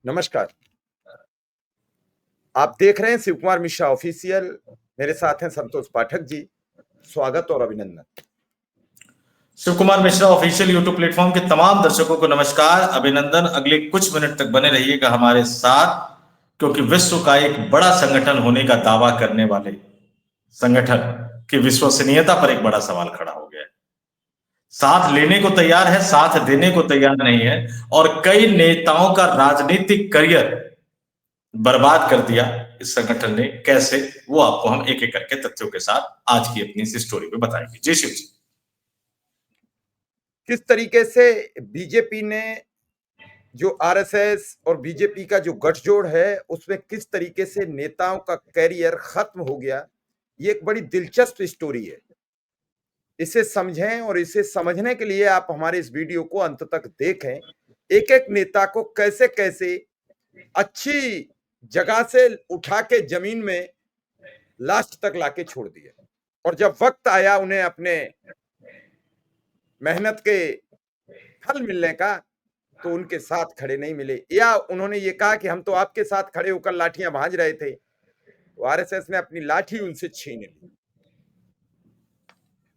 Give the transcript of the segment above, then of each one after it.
नमस्कार। आप देख रहे हैं शिव कुमार मिश्रा ऑफिशियल। मेरे साथ हैं संतोष पाठक जी। स्वागत और अभिनंदन। Shiv Kumar Mishra official YouTube platform के तमाम दर्शकों को नमस्कार, अभिनंदन। अगले कुछ मिनट तक बने रहिएगा हमारे साथ, क्योंकि विश्व का एक बड़ा संगठन होने का दावा करने वाले संगठन की विश्वसनीयता पर एक बड़ा सवाल खड़ा हो गया है। साथ लेने को तैयार है, साथ देने को तैयार नहीं है, और कई नेताओं का राजनीतिक करियर बर्बाद कर दिया इस संगठन ने। कैसे, वो आपको हम एक एक करके तथ्यों के साथ आज की अपनी इस स्टोरी में बताएंगे। जय शिव जी। किस तरीके से बीजेपी ने जो आरएसएस और बीजेपी का जो गठजोड़ है उसमें किस तरीके से नेताओं का कैरियर खत्म हो गया, ये एक बड़ी दिलचस्प स्टोरी है। इसे समझें और इसे समझने के लिए आप हमारे इस वीडियो को अंत तक देखें। एक एक नेता को कैसे कैसे अच्छी जगह से उठा के जमीन में लास्ट तक लाके छोड़ दिया, और जब वक्त आया उन्हें अपने मेहनत के फल मिलने का तो उनके साथ खड़े नहीं मिले, या उन्होंने ये कहा कि हम तो आपके साथ खड़े होकर लाठियां भांज रहे थे, तो आरएसएस ने अपनी लाठी उनसे छीन ली।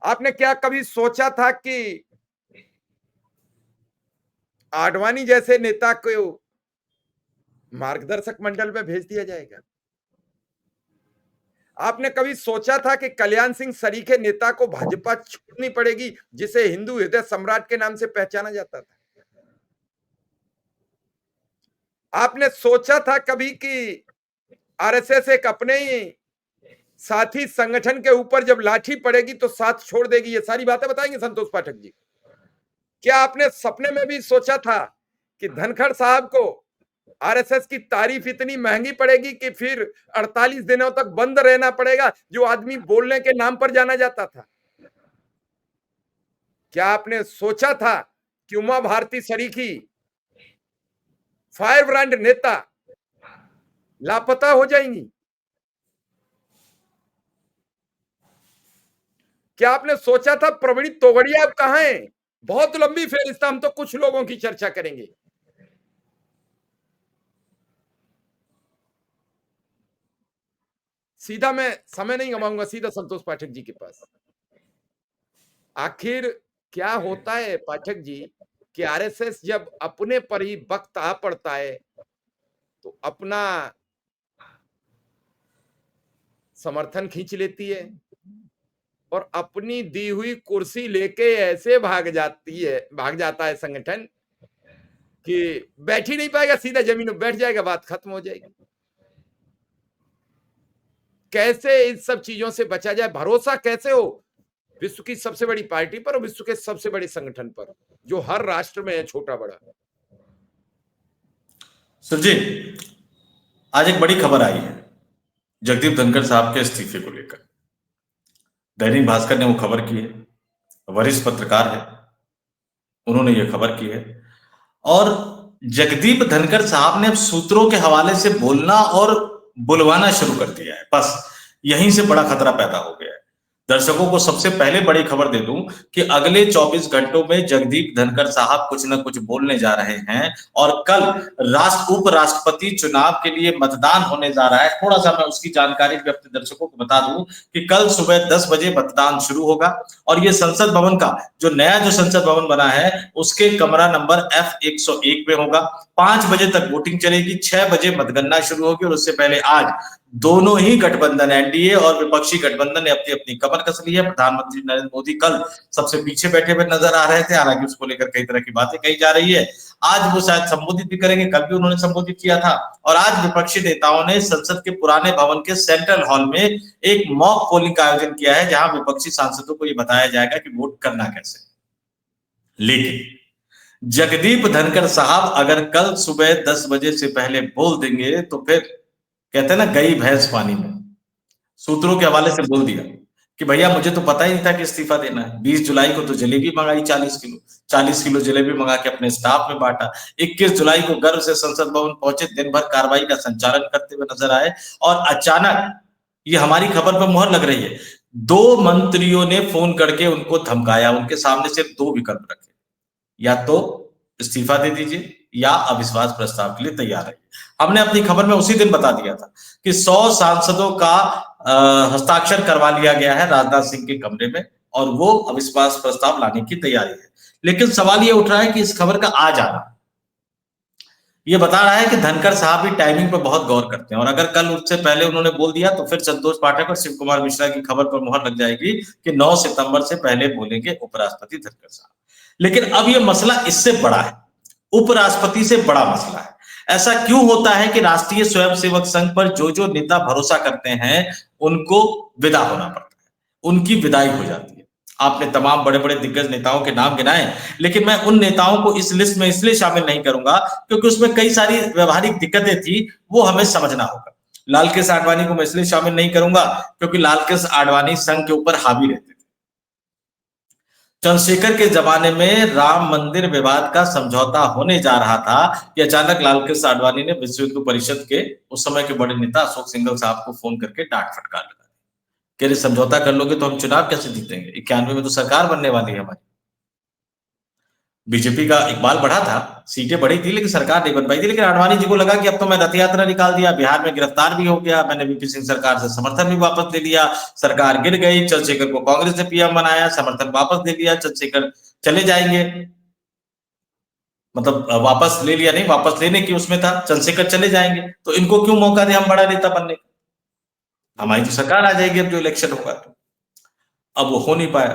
आपने क्या कभी सोचा था कि आडवाणी जैसे नेता को मार्गदर्शक मंडल में भेज दिया जाएगा? आपने कभी सोचा था कि कल्याण सिंह सरीखे नेता को भाजपा छोड़नी पड़ेगी, जिसे हिंदू हृदय सम्राट के नाम से पहचाना जाता था? आपने सोचा था कभी कि आरएसएस एक अपने ही साथी संगठन के ऊपर जब लाठी पड़ेगी तो साथ छोड़ देगी? ये सारी बातें बताएंगे संतोष पाठक जी। क्या आपने सपने में भी सोचा था कि धनखड़ साहब को आरएसएस की तारीफ इतनी महंगी पड़ेगी कि फिर 48 दिनों तक बंद रहना पड़ेगा, जो आदमी बोलने के नाम पर जाना जाता था? क्या आपने सोचा था कि उमा भारती सरीखी फायर ब्रांड नेता लापता हो जाएंगी? क्या आपने सोचा था प्रवीण तोगड़िया अब कहां है? बहुत लंबी फेरिस्त, हम तो कुछ लोगों की चर्चा करेंगे। सीधा मैं समय नहीं गवाऊंगा, सीधा संतोष पाठक जी के पास। आखिर क्या होता है पाठक जी कि आरएसएस जब अपने पर ही वक्त आ पड़ता है तो अपना समर्थन खींच लेती है और अपनी दी हुई कुर्सी लेके ऐसे भाग जाता है संगठन कि बैठ ही नहीं पाएगा, सीधा जमीन में बैठ जाएगा, बात खत्म हो जाएगी। कैसे इन सब चीजों से बचा जाए? भरोसा कैसे हो विश्व की सबसे बड़ी पार्टी पर और विश्व के सबसे बड़े संगठन पर, जो हर राष्ट्र में है, छोटा बड़ा? सुरजी, आज एक बड़ी खबर आई है जगदीप धनखड़ साहब के इस्तीफे को लेकर। दैनिक भास्कर ने वो खबर की है, वरिष्ठ पत्रकार है, उन्होंने ये खबर की है। और जगदीप धनखड़ साहब ने अब सूत्रों के हवाले से बोलना और बुलवाना शुरू कर दिया है। बस यहीं से बड़ा खतरा पैदा हो गया है। दर्शकों को सबसे पहले बड़ी खबर दे दूं कि अगले 24 घंटों में जगदीप धनखड़ साहब कुछ न कुछ बोलने जा रहे हैं, और कल उपराष्ट्रपति चुनाव के लिए मतदान होने जा रहा है। थोड़ा सा मैं उसकी जानकारी भी अपने दर्शकों को बता दूं कि कल सुबह 10 बजे मतदान शुरू होगा, और ये संसद भवन का जो नया संसद भवन बना है उसके कमरा नंबर F101 में होगा। 5 बजे तक वोटिंग चलेगी, 6 बजे मतगणना शुरू होगी। और उससे पहले आज दोनों ही गठबंधन, एनडीए और विपक्षी गठबंधन ने अपनी अपनी कमर कस ली है। प्रधानमंत्री नरेंद्र मोदी कल सबसे पीछे बैठे हुए नजर आ रहे थे, हालांकि उसको लेकर कई तरह की बातें कही जा रही है। आज वो शायद संबोधित भी करेंगे, कल भी उन्होंने संबोधित किया था। और आज विपक्षी नेताओं ने संसद के पुराने भवन के सेंट्रल हॉल में एक मॉक पोलिंग का आयोजन किया है, जहां विपक्षी सांसदों को यह बताया जाएगा कि वोट करना कैसे। लेकिन जगदीप धनखड़ साहब अगर कल सुबह 10 बजे से पहले बोल देंगे तो फिर कहते हैं ना, गई भैंस पानी में। सूत्रों के हवाले से बोल दिया कि भैया मुझे तो पता ही नहीं था कि इस्तीफा देना है। 20 जुलाई को तो जलेबी मंगाई 40 किलो जलेबी मंगा के अपने स्टाफ में बांटा। 21 जुलाई को गर्व से संसद भवन पहुंचे, दिन भर कार्रवाई का संचालन करते हुए नजर आए, और अचानक ये हमारी खबर पर मुहर लग रही है, 2 मंत्रियों ने फोन करके उनको धमकाया। उनके सामने सिर्फ 2 विकल्प रखे, या तो इस्तीफा दे दीजिए या अविश्वास प्रस्ताव के लिए तैयार रहिए। हमने अपनी खबर में उसी दिन बता दिया था कि 100 सांसदों का हस्ताक्षर करवा लिया गया है राजनाथ सिंह के कमरे में और वो अविश्वास प्रस्ताव लाने की तैयारी है। लेकिन सवाल ये उठ रहा है कि इस खबर का आज आना ये बता रहा है कि धनखड़ साहब भी टाइमिंग पर बहुत गौर करते हैं और अगर कल उससे पहले उन्होंने बोल दिया तो फिर संतोष पाठक और शिव कुमार मिश्रा की खबर पर मुहर लग जाएगी कि 9 सितंबर से पहले बोलेंगे उपराष्ट्रपति धनखड़ साहब। लेकिन अब ये मसला इससे बड़ा है, उपराष्ट्रपति से बड़ा मसला है। ऐसा क्यों होता है कि राष्ट्रीय स्वयंसेवक संघ पर जो नेता भरोसा करते हैं उनको विदा होना पड़ता है, उनकी विदाई हो जाती है। आपने तमाम बड़े-बड़े दिग्गज नेताओं के नाम गिनाए, लेकिन मैं उन नेताओं को इस लिस्ट में इसलिए शामिल नहीं करूंगा क्योंकि उसमें कई सारी व्यवहारिक दिक्कतें थी, वो हमें समझना होगा। लालकृष्ण आडवाणी को मैं इसलिए शामिल नहीं करूंगा क्योंकि लालकृष्ण आडवाणी संघ के ऊपर हावी रहते थे। चंद्रशेखर के जमाने में राम मंदिर विवाद का समझौता होने जा रहा था कि अचानक लालकृष्ण आडवाणी ने विश्व हिंदू परिषद के उस समय के बड़े नेता अशोक सिंघल साहब को फोन करके डांट फटकार लगा कह रहे समझौता कर लोगे तो हम चुनाव कैसे जीतेंगे, 91 में तो सरकार बनने वाली है हमारी। बीजेपी का इकबाल बढ़ा था, सीटें बढ़ी थी लेकिन सरकार नहीं बन पाई थी। लेकिन आडवाणी जी को लगा कि अब तो मैं रथ यात्रा निकाल दिया, बिहार में गिरफ्तार भी हो गया, मैंने वीपी सिंह सरकार से समर्थन भी वापस ले लिया, सरकार गिर गई, चंद्रशेखर को कांग्रेस ने पीएम बनाया, समर्थन वापस ले लिया, चंद्रशेखर चले जाएंगे, मतलब वापस ले लिया नहीं, वापस लेने की उसमें था, चंद्रशेखर चले जाएंगे तो इनको क्यों मौका दे हम बड़ा नेता बनने का, हमारी तो सरकार आ जाएगी अब जो इलेक्शन होगा। अब वो हो नहीं पाया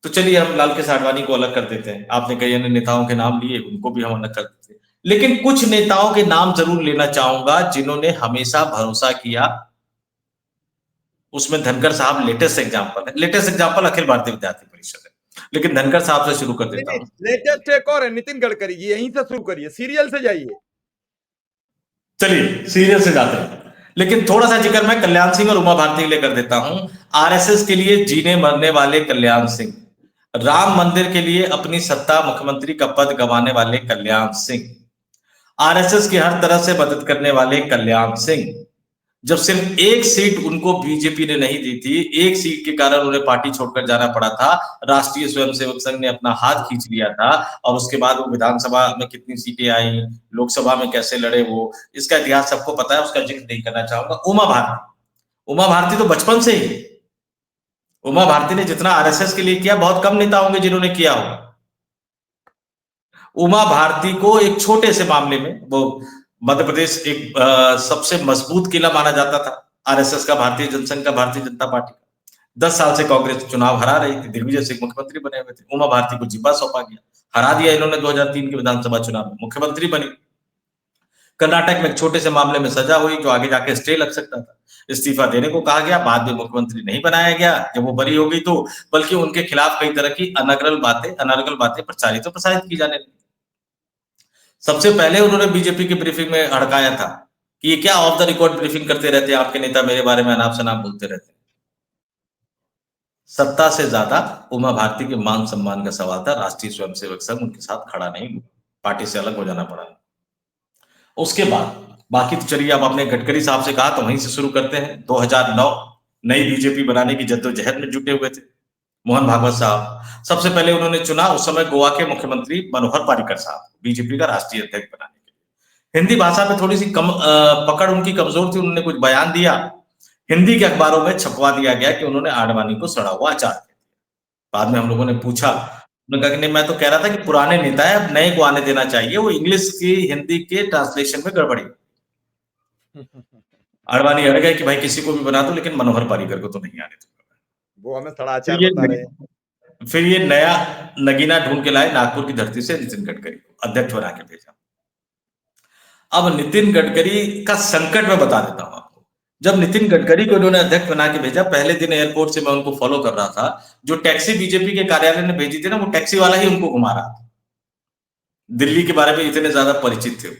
तो चलिए हम लालकृष्ण आडवाणी को अलग कर देते हैं। आपने कई अन्य नेताओं के नाम लिए, उनको भी हम अलग कर देते हैं। लेकिन कुछ नेताओं के नाम जरूर लेना चाहूंगा जिन्होंने हमेशा भरोसा किया, उसमें धनखड़ साहब लेटेस्ट एग्जांपल है। लेटेस्ट एग्जांपल अखिल भारतीय विद्यार्थी परिषद है, लेकिन धनखड़ साहब से शुरू कर देता हूं। लेटेस्ट एक और है नितिन गडकरी जी, यहीं से शुरू करिए, सीरियल से जाइए। चलिए सीरियल से जाते हैं, लेकिन थोड़ा सा जिक्र मैं कल्याण सिंह और उमा भारती के लिए कर देता हूं। आरएसएस के लिए जीने मरने वाले कल्याण सिंह, राम मंदिर के लिए अपनी सत्ता मुख्यमंत्री का पद गंवाने वाले कल्याण सिंह, आरएसएस की हर तरह से मदद करने वाले कल्याण सिंह, जब सिर्फ एक सीट उनको बीजेपी ने नहीं दी थी, एक सीट के कारण उन्हें पार्टी छोड़कर जाना पड़ा था, राष्ट्रीय स्वयंसेवक संघ ने अपना हाथ खींच लिया था और उसके बाद वो विधानसभा में कितनी सीटें आई, लोकसभा में कैसे लड़े, वो इसका इतिहास सबको पता है, उसका जिक्र नहीं करना चाहूंगा। उमा भारती तो बचपन से ही, उमा भारती ने जितना आरएसएस के लिए किया बहुत कम नेता होंगे जिन्होंने किया होगा। उमा भारती को एक छोटे से मामले में, वो मध्य प्रदेश एक सबसे मजबूत किला माना जाता था आरएसएस का, भारतीय जनसंघ का, भारतीय जनता पार्टी का। 10 साल से कांग्रेस चुनाव हरा रही थी, दिग्विजय सिंह मुख्यमंत्री बने हुए थे, उमा भारती को जिब्बा सौंपा गया, हरा दिया इन्होंने 2003 के विधानसभा चुनाव में, मुख्यमंत्री बनी। कर्नाटक में एक छोटे से मामले में सजा हुई जो आगे जाके स्टे लग सकता था, इस्तीफा देने को कहा गया, बाद में मुख्यमंत्री नहीं बनाया गया जब वो बरी हो गई तो, बल्कि उनके खिलाफ कई तरह की अनर्गल बातें प्रचारित और प्रसारित की जाने लगी। सबसे पहले उन्होंने बीजेपी की ब्रीफिंग में अड़काया था कि ये क्या ऑफ द रिकॉर्ड ब्रीफिंग करते रहते हैं आपके नेता, मेरे बारे में अनाप शनाप बोलते रहते हैं। सत्ता से ज्यादा उमा भारती के मान सम्मान का सवाल था, राष्ट्रीय स्वयंसेवक संघ उनके साथ खड़ा नहीं हुआ, पार्टी से अलग हो जाना पड़ा। उसके बाद बाकी तो चलिए, अब आपने गडकरी साहब से कहा तो वहीं से शुरू करते हैं। 2009 नई बीजेपी बनाने की जद्दोजहद में जुटे हुए थे मोहन भागवत साहब। सबसे पहले उन्होंने चुना उस समय गोवा के मुख्यमंत्री मनोहर पर्रिकर साहब बीजेपी का राष्ट्रीय अध्यक्ष बनाने के लिए। हिंदी भाषा में थोड़ी सी पकड़ उनकी कमजोर थी, उन्होंने कुछ बयान दिया, हिंदी के अखबारों में छपवा दिया गया कि उन्होंने आडवाणी को सड़ा हुआ अचार कह दिया। बाद में हम लोगों ने पूछा, उन्होंने कहा कि नहीं, मैं तो कह रहा था कि पुराने नेता है, अब नए को आने देना चाहिए, वो इंग्लिश की हिंदी के ट्रांसलेशन में गड़बड़ी। आडवाणी अड़ गए कि भाई किसी को भी बना दो लेकिन मनोहर पर्रिकर को तो नहीं आने दूंगा, वो हमें सड़ा अचार बता रहे हैं। फिर ये नया नगीना ढूंढ के लाए नागपुर की धरती से नितिन गडकरी को अध्यक्ष बना के भेजा। अब नितिन गडकरी का संकट मैं बता देता हूं आपको। जब नितिन गडकरी को इन्होंने अध्यक्ष बना के भेजा, पहले दिन एयरपोर्ट से मैं उनको फॉलो कर रहा था, जो टैक्सी बीजेपी के कार्यालय ने भेजी थी ना, वो टैक्सी वाला ही उनको घुमा रहा था। दिल्ली के बारे में इतने ज्यादा परिचित थे।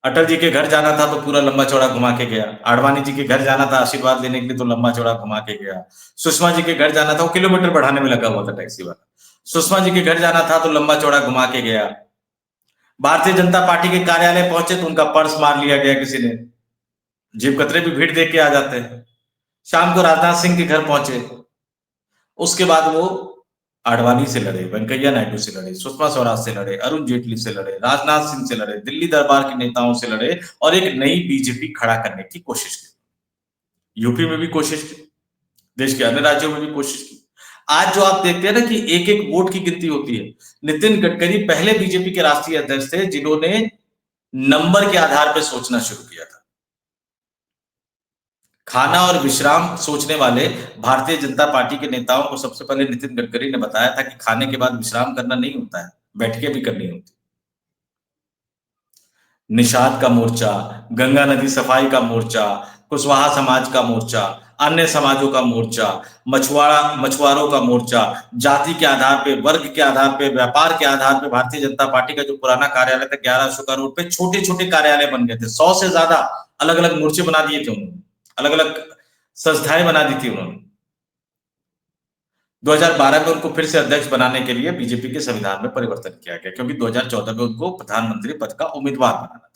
अटल जी के घर जाना था तो पूरा लंबा चौड़ा घुमा के गया, आडवाणी जी के घर जाना था आशीर्वाद लेने के लिए तो लंबा चौड़ा घुमा के गया, सुषमा जी के घर जाना था, वो किलोमीटर बढ़ाने में लगा हुआ था टैक्सी वाला, सुषमा जी के घर जाना था तो लंबा चौड़ा घुमा के गया। भारतीय जनता पार्टी के कार्यालय पहुंचे तो उनका पर्स मार लिया गया किसी ने, जेब कतरे भी भीड़ देख के आ जाते हैं। शाम को राजनाथ सिंह के घर पहुंचे, उसके बाद वो आडवाणी से लड़े, वेंकैया नायडू से लड़े, सुषमा स्वराज से लड़े, अरुण जेटली से लड़े, राजनाथ सिंह से लड़े, दिल्ली दरबार के नेताओं से लड़े और एक नई बीजेपी खड़ा करने की कोशिश की। यूपी में भी कोशिश की, देश के अन्य राज्यों में भी कोशिश की। आज जो आप देखते हैं ना कि एक एक वोट की गिनती होती है। नितिन गडकरी पहले बीजेपी के राष्ट्रीय अध्यक्ष थे जिन्होंने नंबर के आधार पर सोचना शुरू किया था। खाना और विश्राम सोचने वाले भारतीय जनता पार्टी के नेताओं को सबसे पहले नितिन गडकरी ने बताया था कि खाने के बाद विश्राम करना नहीं होता है, बैठके भी करनी होती। निषाद का मोर्चा, गंगा नदी सफाई का मोर्चा, कुशवाहा समाज का मोर्चा, अन्य समाजों का मोर्चा, मछुआरों का मोर्चा, जाति के आधार पे, वर्ग के आधार पे, व्यापार के आधार पे भारतीय जनता पार्टी का जो पुराना कार्यालय था 1100 का रोड पे, छोटे छोटे कार्यालय बन गए थे। 100 से ज्यादा अलग अलग मोर्चे बना दिए थे उन्होंने, अलग अलग संस्थाएं बना दी थी उन्होंने। 2012 में उनको फिर से अध्यक्ष बनाने के लिए बीजेपी के संविधान में परिवर्तन किया गया, क्योंकि 2014 में उनको प्रधानमंत्री पद का उम्मीदवार बनाना था।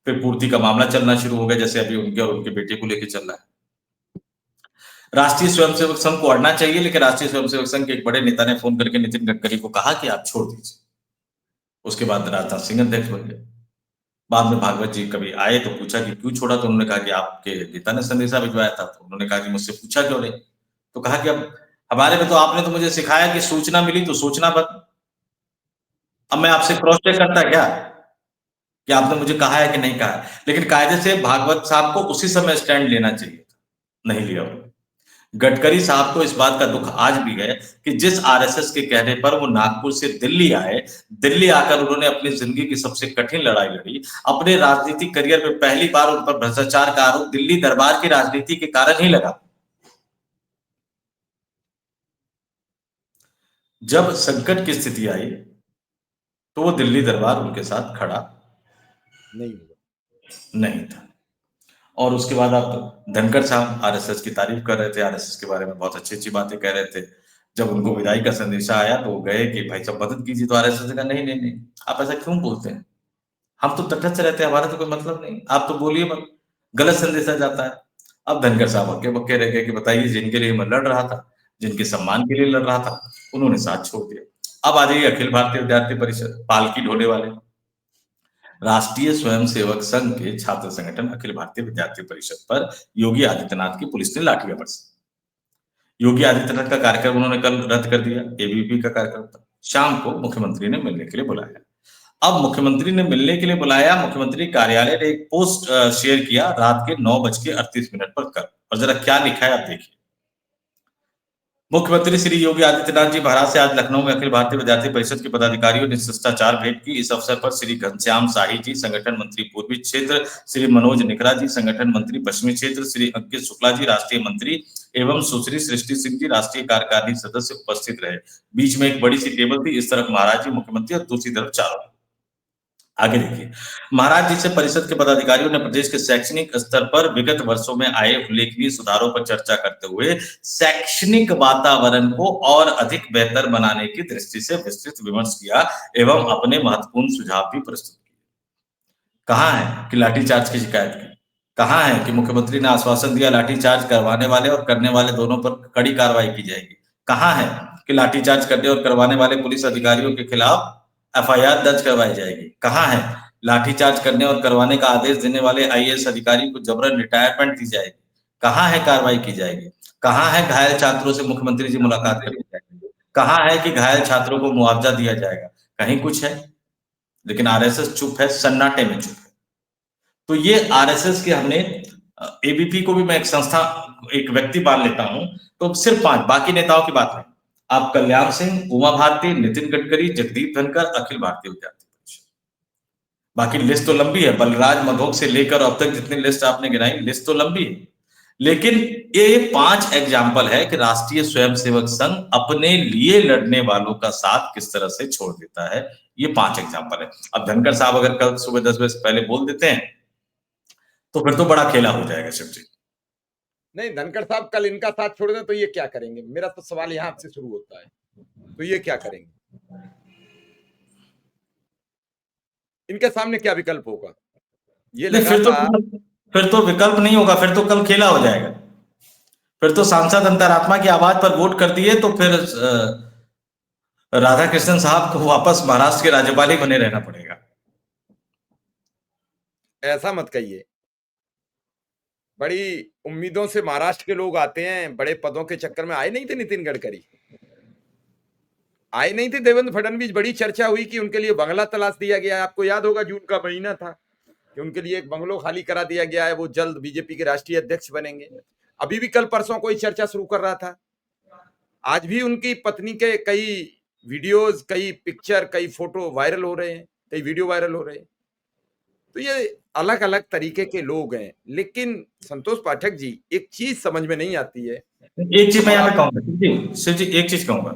फिर पूर्ति का मामला चलना शुरू हो गया, जैसे अभी उनके और उनके बेटे को लेकर चल रहा है। राष्ट्रीय स्वयंसेवक संघ को अड़ना चाहिए, लेकिन राष्ट्रीय स्वयंसेवक संघ के एक बड़े नेता ने फोन करके नितिन गडकरी को कहा कि आप छोड़ दीजिए। उसके बाद राजनाथ सिंह अध्यक्ष बन गए। बाद में भागवत जी कभी आए तो पूछा कि क्यों छोड़ा, तो उन्होंने कहा कि आपके नेता ने संदेशा भिजवाया था। तो उन्होंने कहा कि मुझसे पूछा क्यों नहीं, तो कहा कि अब हमारे में तो आपने तो मुझे सिखाया कि सूचना मिली तो सोचना बंद। अब मैं आपसे क्रॉस चेक करता क्या कि आपने मुझे कहा है कि नहीं कहा है। लेकिन कायदे से भागवत साहब को उसी समय स्टैंड लेना चाहिए था, नहीं लिया उन्होंने। गडकरी साहब को इस बात का दुख आज भी है कि जिस आरएसएस के कहने पर वो नागपुर से दिल्ली आए, दिल्ली आकर उन्होंने अपनी जिंदगी की सबसे कठिन लड़ाई लड़ी। अपने राजनीतिक करियर में पहली बार उन पर भ्रष्टाचार का आरोप दिल्ली दरबार की राजनीति के कारण ही लगा। जब संकट की स्थिति आई तो वो दिल्ली दरबार उनके साथ खड़ा नहीं था। और उसके बाद आप धनखड़ साहब आरएसएस की तारीफ कर रहे थे, आरएसएस के बारे में बहुत अच्छी बातें कह रहे थे। जब उनको विदाई का संदेशा आया तो गए कि भाई साहब मदद कीजिए, तो आरएसएस ने कहा नहीं नहीं नहीं, आप ऐसा क्यों बोलते हैं, हम तो तटस्थ रहते हैं, हमारा तो कोई मतलब नहीं, आप तो बोलिए मत, गलत संदेशा जाता है। अब धनखड़ साहब हक्के बक्के रह गए कि बताइए जिनके लिए मैं लड़ रहा था, जिनके सम्मान के लिए लड़ रहा था, उन्होंने साथ छोड़ दिया। अब आ जाइए अखिल भारतीय विद्यार्थी परिषद, पालकी ढोने वाले राष्ट्रीय स्वयंसेवक संघ के छात्र संगठन अखिल भारतीय विद्यार्थी परिषद पर योगी आदित्यनाथ की पुलिस ने लाठियां बरसी। योगी आदित्यनाथ का कार्यक्रम उन्होंने कल रद्द कर दिया, एबीवीपी का कार्यक्रम था। शाम को मुख्यमंत्री ने मिलने के लिए बुलाया। अब मुख्यमंत्री ने मिलने के लिए बुलाया, मुख्यमंत्री कार्यालय ने एक पोस्ट शेयर किया रात के 9:38 पर कल, और जरा क्या लिखा है आप देखिए। मुख्यमंत्री श्री योगी आदित्यनाथ जी महाराज से आज लखनऊ में अखिल भारतीय विद्यार्थी परिषद के पदाधिकारियों ने शिष्टाचार भेंट की। इस अवसर पर श्री घनश्याम शाही जी संगठन मंत्री पूर्वी क्षेत्र, श्री मनोज निकरा जी संगठन मंत्री पश्चिमी क्षेत्र, श्री अंकित शुक्ला जी राष्ट्रीय मंत्री एवं सुश्री सृष्टि सिंह जी राष्ट्रीय कार्यकारिणी सदस्य उपस्थित रहे। बीच में एक बड़ी सी टेबल थी, इस तरफ महाराज जी मुख्यमंत्री और दूसरी तरफ चारों। आगे देखिए, महाराज जी से परिषद के पदाधिकारियों ने प्रदेश के शैक्षणिक स्तर पर विगत वर्षों में आए उल्लेखनीय सुधारों पर चर्चा करते हुए शैक्षणिक वातावरण को और अधिक बेहतर बनाने की दृष्टि से विस्तृत विमर्श किया एवं अपने महत्वपूर्ण सुझाव भी प्रस्तुत किए। कहाँ है कि लाठीचार्ज की शिकायत की, कहाँ है कि मुख्यमंत्री ने आश्वासन दिया लाठीचार्ज करवाने वाले और करने वाले दोनों पर कड़ी कार्रवाई की जाएगी, कहाँ है कि लाठीचार्ज करने और करवाने वाले पुलिस अधिकारियों के खिलाफ एफआईआर दर्ज करवाई जाएगी, कहाँ है लाठीचार्ज करने और करवाने का आदेश देने वाले आईएएस अधिकारी को जबरन रिटायरमेंट दी जाएगी, कहाँ है कार्रवाई की जाएगी, कहाँ है घायल छात्रों से मुख्यमंत्री जी मुलाकात करनी जाएगी, कहाँ है कि घायल छात्रों को मुआवजा दिया जाएगा, कहीं कुछ है। लेकिन आरएसएस चुप है, सन्नाटे में चुप है। तो ये आरएसएस के हमने एबीपी को भी मैं एक संस्था, एक व्यक्ति मान लेता हूं, तो सिर्फ 5, बाकी नेताओं की बात नहीं। आप कल्याण सिंह, उमा भारती, नितिन गडकरी, जगदीप धनखड़, अखिल भारतीय विद्यार्थी परिषद, बाकी लिस्ट तो लंबी है, बलराज मधोक से लेकर अब तक जितनी लिस्ट आपने गिनाई, लिस्ट तो लंबी है। लेकिन ये 5 एग्जाम्पल है कि राष्ट्रीय स्वयंसेवक संघ अपने लिए लड़ने वालों का साथ किस तरह से छोड़ देता है। ये 5 एग्जाम्पल है। अब धनखड़ साहब अगर कल सुबह 10 बजे से पहले बोल देते हैं तो फिर तो बड़ा खेला हो जाएगा शिव जी। नहीं, धनखड़ साहब कल इनका साथ छोड़ दें तो ये क्या करेंगे? मेरा तो सवाल यहाँ आपसे शुरू होता है, तो ये क्या करेंगे? इनके सामने क्या विकल्प होगा? ये फिर तो विकल्प नहीं होगा, फिर तो कल खेला हो जाएगा। फिर तो सांसद अंतरात्मा की आवाज पर वोट कर दिए तो फिर राधा कृष्णन साहब को वापस महाराष्ट्र के राज्यपाल ही बने रहना पड़ेगा। ऐसा मत कहिए। बड़ी उम्मीदों से महाराष्ट्र के लोग आते हैं, बड़े पदों के चक्कर में आए नहीं थे नितिन गडकरी, आए नहीं थे देवेंद्र फडणवीस। बड़ी चर्चा हुई कि उनके लिए बंगला तलाश दिया गया। आपको याद होगा जून का महीना था कि उनके लिए एक बंगलो खाली करा दिया गया है, वो जल्द बीजेपी के राष्ट्रीय अध्यक्ष बनेंगे। अभी भी कल परसों कोई चर्चा शुरू कर रहा था। आज भी उनकी पत्नी के कई वीडियोस, कई पिक्चर, कई फोटो वायरल हो रहे हैं, कई वीडियो वायरल हो रहे हैं। तो ये अलग अलग तरीके के लोग हैं। लेकिन संतोष पाठक जी, एक चीज समझ में नहीं आती है। एक चीज मैं यहाँ पे कहूंगा शिव जी, एक चीज कहूंगा,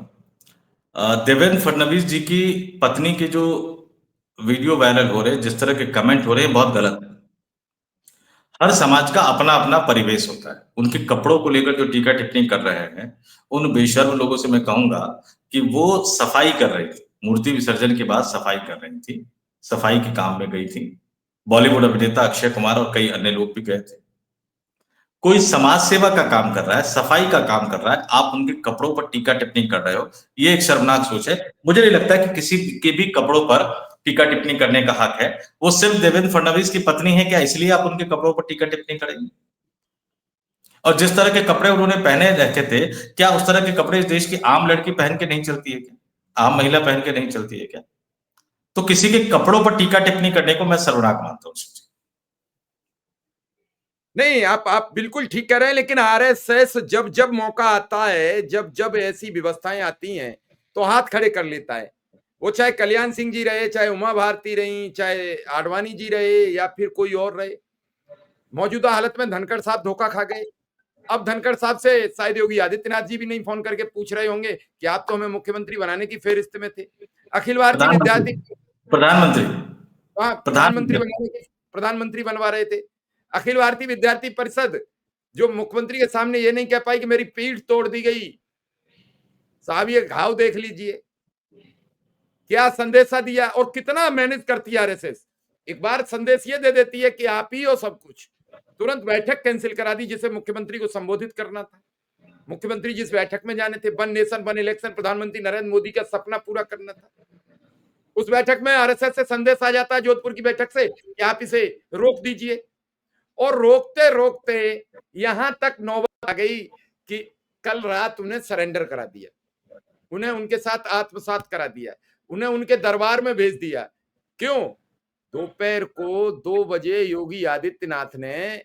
देवेंद्र फडणवीस जी की पत्नी के जो वीडियो वायरल हो रहे हैं, जिस तरह के कमेंट हो रहे हैं, बहुत गलत है। हर समाज का अपना अपना परिवेश होता है। उनके कपड़ों को लेकर जो टीका टिप्पणी कर रहे हैं, उन बेशर्म लोगों से मैं कहूंगा कि वो सफाई कर रही थी, मूर्ति विसर्जन के बाद सफाई कर रही थी, सफाई के काम में गई थी। बॉलीवुड अभिनेता अक्षय कुमार और कई अन्य लोग भी गए थे। कोई समाज सेवा का काम कर रहा है, सफाई का काम कर रहा है, आप उनके कपड़ों पर टीका टिप्पणी कर रहे हो, ये एक शर्मनाक सोच है। मुझे नहीं लगता कि किसी के भी कपड़ों पर टीका टिप्पणी करने का हक है। वो सिर्फ देवेंद्र फडणवीस की पत्नी है क्या, इसलिए आप उनके कपड़ों पर टीका टिप्पणी करेंगे? और जिस तरह के कपड़े उन्होंने पहने रखे थे, क्या उस तरह के कपड़े इस देश की आम लड़की पहन के नहीं चलती है क्या? आम महिला पहन के नहीं चलती है क्या? तो किसी के कपड़ों पर टीका टिप्पणी करने को मैं शर्मनाक मानता हूं। नहीं, आप बिल्कुल ठीक कह रहे हैं। लेकिन आरएसएस जब जब मौका आता है, जब जब ऐसी व्यवस्थाएं आती हैं, तो हाथ खड़े कर लेता है। वो चाहे कल्याण सिंह जी रहे, चाहे उमा भारती रही, चाहे आडवाणी जी रहे, या फिर कोई और रहे। मौजूदा हालत में धनखड़ साहब धोखा खा गए। अब धनखड़ साहब से शायद योगी आदित्यनाथ जी भी नहीं फोन करके पूछ रहे होंगे कि आप तो हमें मुख्यमंत्री बनाने की फेरिस्त में थे। अखिल भारतीय विद्यार्थी प्रधानमंत्री प्रधानमंत्री बनवा रहे थे। अखिल भारतीय विद्यार्थी परिषद जो मुख्यमंत्री के सामने ये नहीं कह पाई कि मेरी पीठ तोड़ दी गई। साहब ये घाव देख लीजिए, क्या संदेशा दिया और कितना मैनेज करती है आरएसएस। एक बार संदेश ये दे देती है कि आप ही हो सब कुछ, तुरंत बैठक कैंसिल करा दी जिसे मुख्यमंत्री को संबोधित करना था। मुख्यमंत्री जिस बैठक में जाने थे, वन नेशन वन इलेक्शन, प्रधानमंत्री नरेंद्र मोदी का सपना पूरा करना था, उस बैठक में आरएसएस से संदेश आ जाता है जोधपुर की बैठक से कि आप इसे रोक दीजिए। और रोकते रोकते यहां तक नौबत आ गई कि कल रात उन्हें सरेंडर करा दिया, उन्हें उनके साथ आत्मसात करा दिया, उन्हें उनके दरबार में भेज दिया। क्यों? दोपहर को 2 बजे योगी आदित्यनाथ ने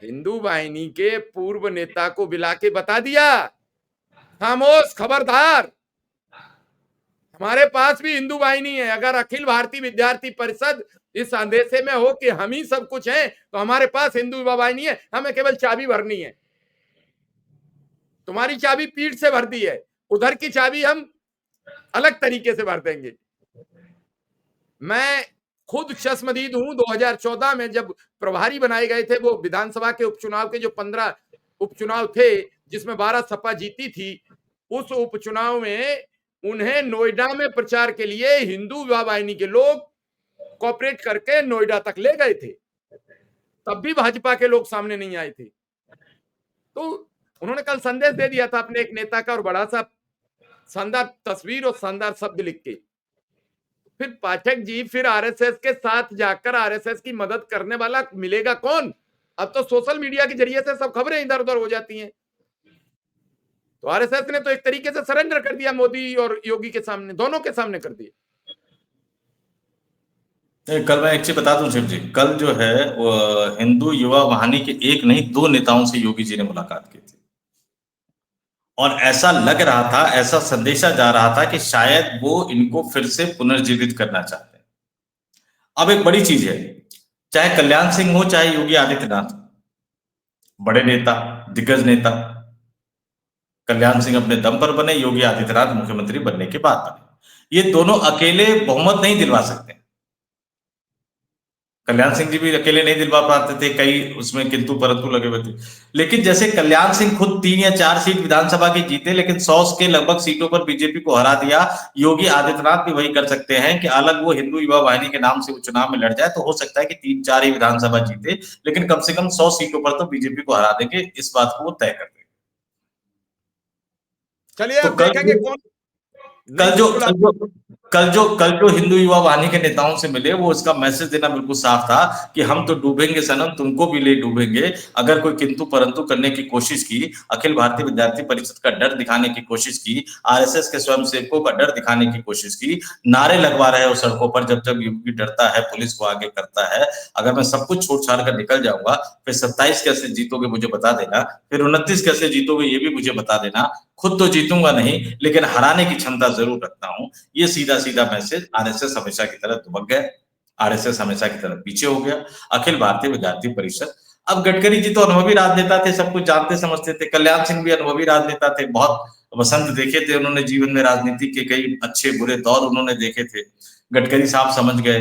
हिंदू वाहिनी के पूर्व नेता को बुला के बता दिया, खामोश, खबरदार, हमारे पास भी हिंदू वाहिनी है। अगर अखिल भारतीय विद्यार्थी परिषद इस अंदेशे में हो कि हम ही सब कुछ हैं, तो हमारे पास हिंदू युवा वाहिनी है, हमें केवल चाबी भरनी है। तुम्हारी चाबी पीठ से भर दी है, उधर की चाबी हम अलग तरीके से भर देंगे। मैं खुद चश्मदीद हूं। 2014 में जब प्रभारी बनाए गए थे, वो विधानसभा के उपचुनाव के जो 15 उपचुनाव थे जिसमें 12 सपा जीती थी, उस उपचुनाव में उन्हें नोएडा में प्रचार के लिए हिंदू युवा वाहिनी के लोग कॉपरेट करके नोएडा तक ले गए थे। तब भी भाजपा के लोग सामने नहीं आए थे। तो उन्होंने कल संदेश दे दिया था अपने एक नेता का, और बड़ा सा शानदार तस्वीर और शानदार शब्द लिख के। फिर पाठक जी, फिर आरएसएस के साथ जाकर आरएसएस की मदद करने वाला मिलेगा कौन? अब तो सोशल मीडिया के जरिए से सब खबरें इधर उधर हो जाती हैं। तो आरएसएस ने तो एक तरीके से सरेंडर कर दिया मोदी और योगी के सामने, दोनों के सामने कर दिया। कल मैं एक चीज बता दूं शिव जी, कल जो है वो हिंदू युवा वाहिनी के एक नहीं 2 नेताओं से योगी जी ने मुलाकात की थी, और ऐसा लग रहा था, ऐसा संदेशा जा रहा था कि शायद वो इनको फिर से पुनर्जीवित करना चाहते हैं। अब एक बड़ी चीज है, चाहे कल्याण सिंह हो चाहे योगी आदित्यनाथ, बड़े नेता, दिग्गज नेता, कल्याण सिंह अपने दम पर बने, योगी आदित्यनाथ मुख्यमंत्री बनने के बाद बने। ये दोनों अकेले बहुमत नहीं दिलवा सकते। कल्याण सिंह जी भी अकेले नहीं दिलवा पाते थे, कई उसमें किंतु परंतु लगे हुए थे। लेकिन जैसे कल्याण सिंह खुद 3 या 4 सीट विधानसभा की जीते, लेकिन 100 के लगभग सीटों पर बीजेपी को हरा दिया, योगी आदित्यनाथ भी वही कर सकते हैं कि अलग वो हिंदू युवा वाहिनी के नाम से वो चुनाव में लड़ जाए, तो हो सकता है कि 3-4 ही विधानसभा जीते, लेकिन कम से कम 100 सीटों पर तो बीजेपी को हरा देंगे, इस बात को वो तय कर देंगे। चलिए तो अब देखेंगे कौन नहीं, बिल्कुल आप कल जो हिंदू युवा वाहिनी के नेताओं से मिले, वो उसका मैसेज देना बिल्कुल साफ था कि हम तो डूबेंगे सनम, तुमको भी ले डूबेंगे। अगर कोई किंतु परंतु करने की कोशिश की, अखिल भारतीय विद्यार्थी परिषद का डर दिखाने की कोशिश की, आरएसएस के स्वयंसेवकों का डर दिखाने की कोशिश की, नारे लगवा रहे हो सड़कों पर, जब जब यूपी डरता है पुलिस को आगे करता है। अगर मैं सब कुछ छोड़ छाड़ कर निकल जाऊंगा, फिर 27 कैसे जीतोगे मुझे बता देना, फिर 29 कैसे जीतोगे ये भी मुझे बता देना। खुद तो जीतूंगा नहीं, लेकिन हराने की क्षमता जरूर रखता हूं। ये सीधा सीधा मैसेज आरएसएस हमेशा की तरह दुबक गया, आरएसएस हमेशा की तरह पीछे हो गया। अखिल भारतीय विद्यार्थी परिषद, अब गडकरी जी तो अनुभवी राजनेता थे, सब कुछ जानते समझते थे। कल्याण सिंह भी अनुभवी राजनेता थे, बहुत वसंत देखे थे उन्होंने जीवन में, राजनीति के कई अच्छे बुरे दौर उन्होंने देखे थे। गडकरी साहब समझ गए,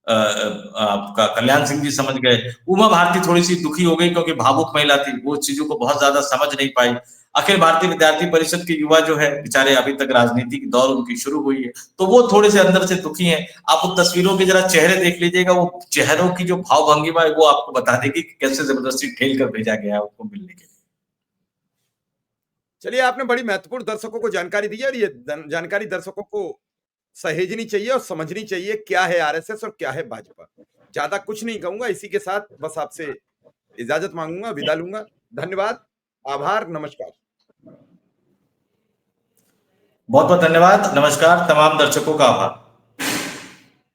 आपका कल्याण सिंह जी समझ गए। उमा भारती थोड़ी सी दुखी हो गई क्योंकि भावुक महिला थी, वो चीजों को बहुत ज्यादा समझ नहीं पाई। अखिल भारतीय विद्यार्थी परिषद के युवा जो है बेचारे, अभी तक राजनीति की दौर उनकी शुरू हुई है, तो वो थोड़े से अंदर से दुखी हैं। आप उन तस्वीरों के जरा चेहरे देख लीजिएगा, वो चेहरों की जो भाव भंगिमा है वो आपको बता देगी कि कैसे जबरदस्ती ठेल कर भेजा गया है उनको मिलने के लिए। चलिए, आपने बड़ी महत्वपूर्ण दर्शकों को जानकारी दी है, और ये जानकारी दर्शकों को सहेजनी चाहिए और समझनी चाहिए क्या है आरएसएस और क्या है भाजपा। ज्यादा कुछ नहीं कहूंगा, इसी के साथ बस आपसे इजाजत मांगूंगा, विदा लूंगा। धन्यवाद, आभार, नमस्कार। बहुत बहुत धन्यवाद, नमस्कार, तमाम दर्शकों का आभार।